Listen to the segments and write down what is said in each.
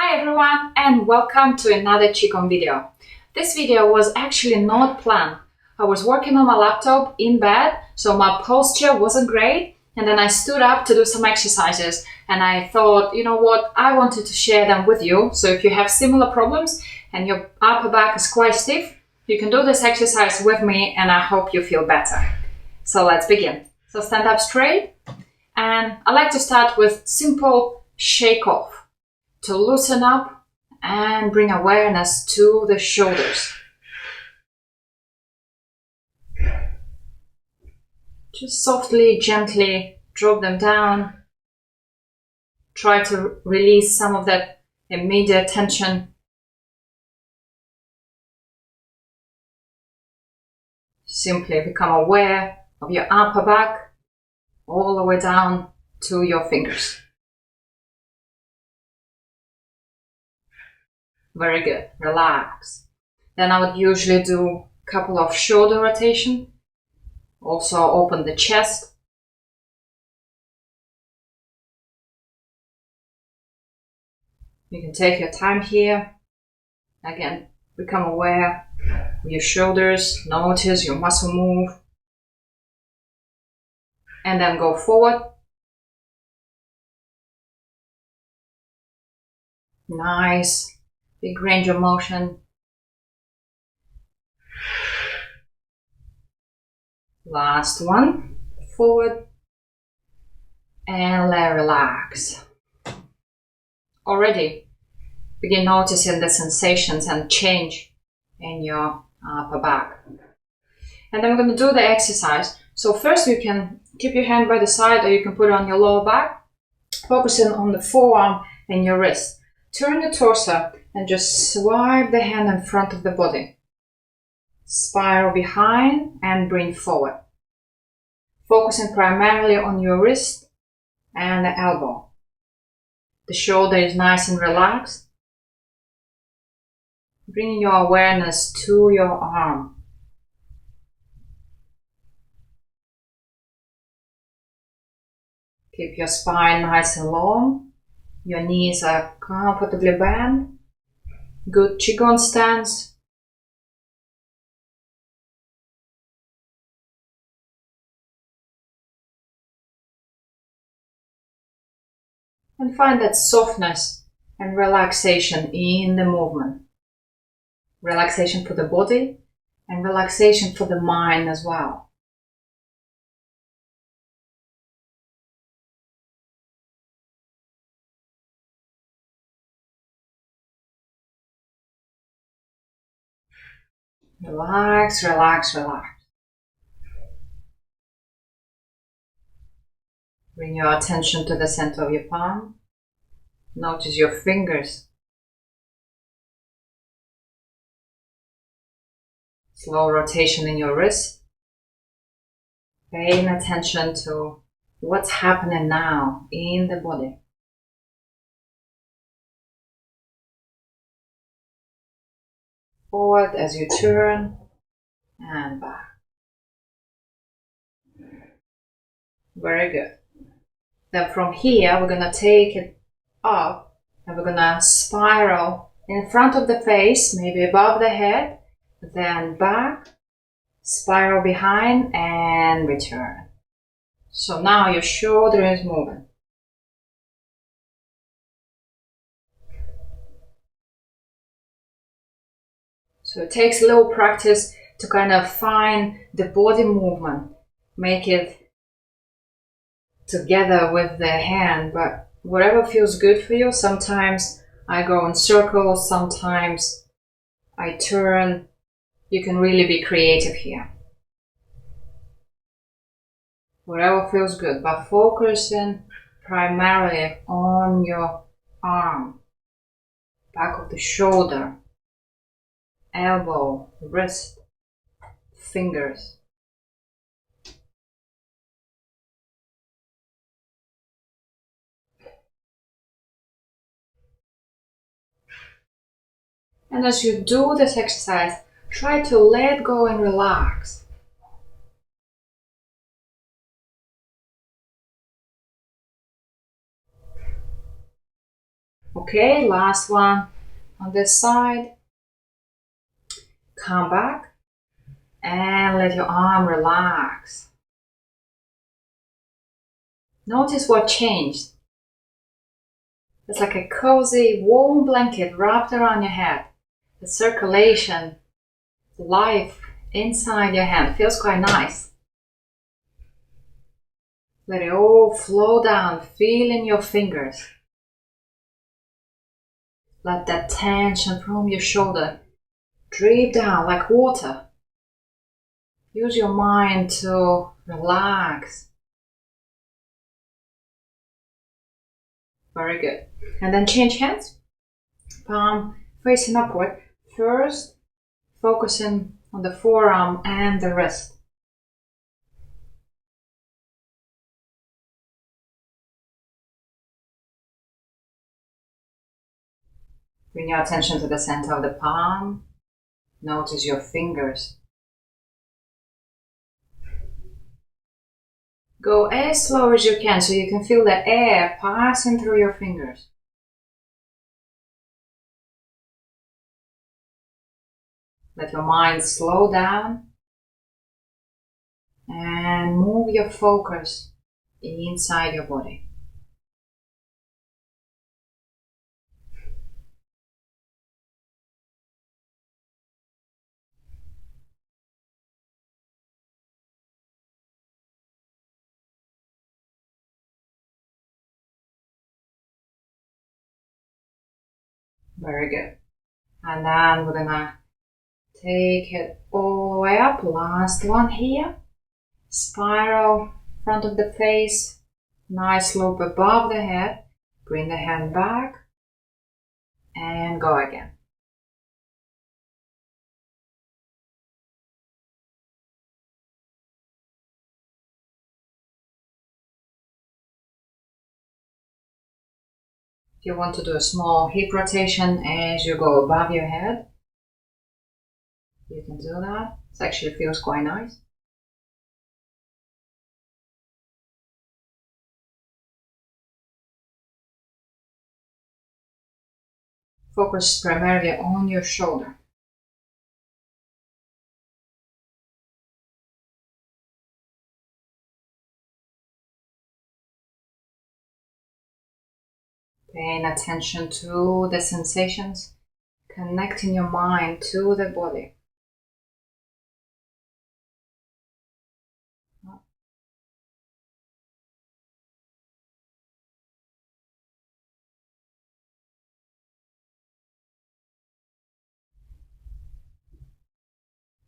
Hi everyone and welcome to another Qigong video. This video was actually not planned. I was working on my laptop in bed, so my posture wasn't great, and then I stood up to do some exercises and I thought, you know what, I wanted to share them with you. So if you have similar problems and your upper back is quite stiff, you can do this exercise with me and I hope you feel better. So let's begin. So stand up straight, and I like to start with simple shake off to loosen up and bring awareness to the shoulders. Just softly, gently drop them down. Try to release some of that immediate tension. Simply become aware of your upper back all the way down to your fingers. Very good. Relax. Then I would usually do a couple of shoulder rotation. Also open the chest. You can take your time here. Again, become aware of your shoulders. Notice your muscle move. And then go forward. Nice. Big range of motion. Last one. Forward. And let relax. Already begin noticing the sensations and change in your upper back. And then we're going to do the exercise. So first you can keep your hand by the side or you can put it on your lower back, focusing on the forearm and your wrist. Turn your torso and just swipe the hand in front of the body. Spiral behind and bring forward. Focusing primarily on your wrist and the elbow. The shoulder is nice and relaxed. Bringing your awareness to your arm. Keep your spine nice and long. Your knees are comfortably bent. Good Qigong stance. And find that softness and relaxation in the movement. Relaxation for the body and relaxation for the mind as well. Relax, relax, relax. Bring your attention to the center of your palm. Notice your fingers. Slow rotation in your wrist. Paying attention to what's happening now in the body. Forward as you turn and back. Very good. Then from here we're going to take it up and we're going to spiral in front of the face, maybe above the head, then back, spiral behind and return. So now your shoulder is moving. So it takes a little practice to kind of find the body movement, make it together with the hand, but whatever feels good for you. Sometimes I go in circles, sometimes I turn. You can really be creative here. Whatever feels good, but focusing primarily on your arm, back of the shoulder, elbow, wrist, fingers. And as you do this exercise, try to let go and relax. Okay, last one on this side. Come back and let your arm relax. Notice what changed. It's like a cozy, warm blanket wrapped around your head. The circulation, life inside your hand feels quite nice. Let it all flow down, feeling your fingers. Let that tension from your shoulder drip down like water. Use your mind to relax. Very good. And then change hands. Palm facing upward. First, focusing on the forearm and the wrist. Bring your attention to the center of the palm. Notice your fingers. Go as slow as you can so you can feel the air passing through your fingers. Let your mind slow down and move your focus inside your body. Very good. And then we're gonna take it all the way up. Last one here. Spiral, front of the face. Nice loop above the head. Bring the hand back. And go again. If you want to do a small hip rotation as you go above your head, you can do that. It actually feels quite nice. Focus primarily on your shoulder. Paying attention to the sensations, connecting your mind to the body.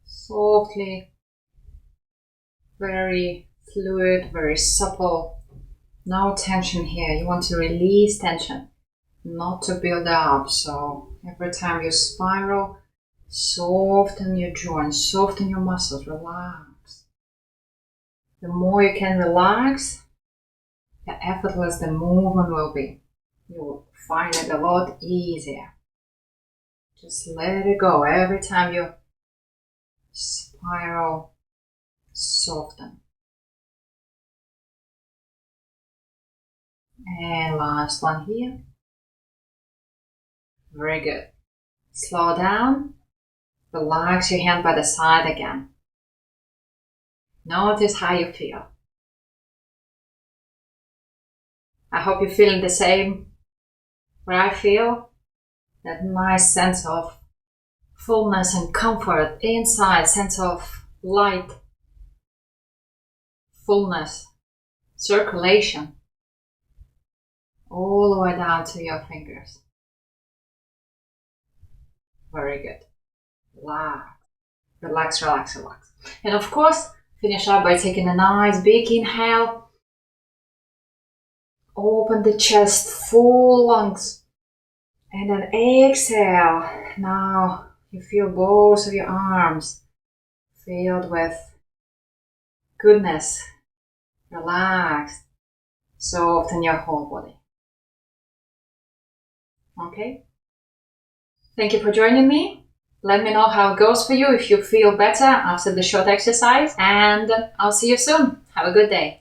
Softly, very fluid, very supple. No tension here. You want to release tension, not to build up. So every time you spiral, soften your joints, soften your muscles, relax. The more you can relax, the effortless the movement will be. You will find it a lot easier. Just let it go. Every time you spiral, soften. And last one here. Very good. Slow down. Relax your hand by the side again. Notice how you feel. I hope you're feeling the same. What I feel, that nice sense of fullness and comfort inside, sense of light, fullness, circulation, all the way down to your fingers. Very good. Relax, relax, relax, relax. And of course, finish up by taking a nice big inhale. Open the chest, full lungs. And then exhale. Now you feel both of your arms filled with goodness, relaxed, soften your whole body. Okay? Thank you for joining me. Let me know how it goes for you if you feel better after the short exercise, and I'll see you soon. Have a good day.